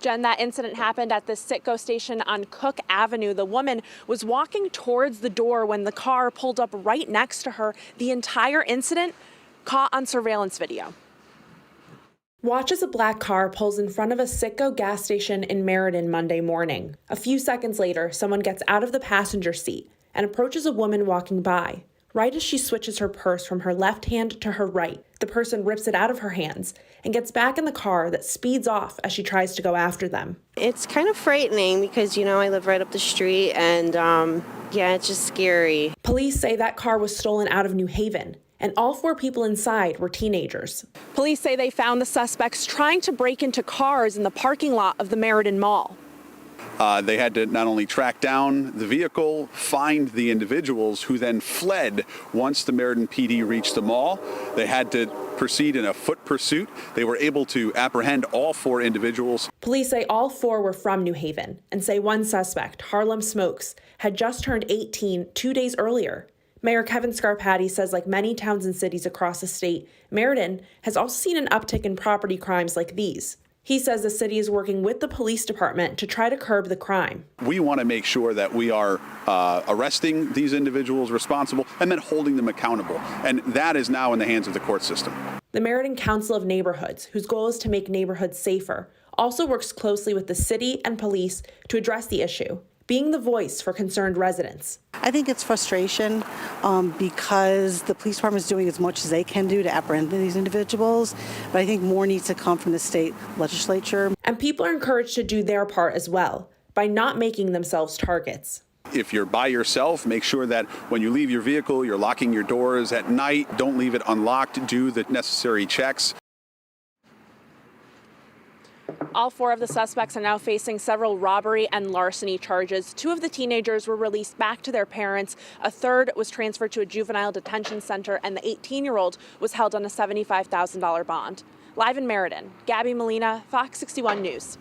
Jen, that incident happened at the Citgo station on Cook Avenue. The woman was walking towards the door when the car pulled up right next to her. The entire incident caught on surveillance video. Watch as a black car pulls in front of a Citgo gas station in Meriden Monday morning. A few seconds later, someone gets out of the passenger seat and approaches a woman walking by. Right as she switches her purse from her left hand to her right, the person rips it out of her hands and gets back in the car that speeds off as she tries to go after them. It's kind of frightening because, I live right up the street and, it's just scary. Police say that car was stolen out of New Haven, and all 4 people inside were teenagers. Police say they found the suspects trying to break into cars in the parking lot of the Meriden Mall. They had to not only track down the vehicle, find the individuals who then fled once the Meriden PD reached the mall. They had to proceed in a foot pursuit. They were able to apprehend all 4 individuals. Police say all 4 were from New Haven and say one suspect, Harlem Smokes, had just turned 18 2 days earlier. Mayor Kevin Scarpati says like many towns and cities across the state, Meriden has also seen an uptick in property crimes like these. He says the city is working with the police department to try to curb the crime. We want to make sure that we are arresting these individuals responsible and then holding them accountable. And that is now in the hands of the court system. The Meriden Council of Neighborhoods, whose goal is to make neighborhoods safer, also works closely with the city and police to address the issue, being the voice for concerned residents. I think it's frustration because the police department is doing as much as they can do to apprehend these individuals, but I think more needs to come from the state legislature. And people are encouraged to do their part as well by not making themselves targets. If you're by yourself, make sure that when you leave your vehicle, you're locking your doors at night. Don't leave it unlocked. Do the necessary checks. All 4 of the suspects are now facing several robbery and larceny charges. 2 of the teenagers were released back to their parents. A third was transferred to a juvenile detention center, and the 18-year-old was held on a $75,000 bond. Live in Meriden, Gabby Molina, Fox 61 News.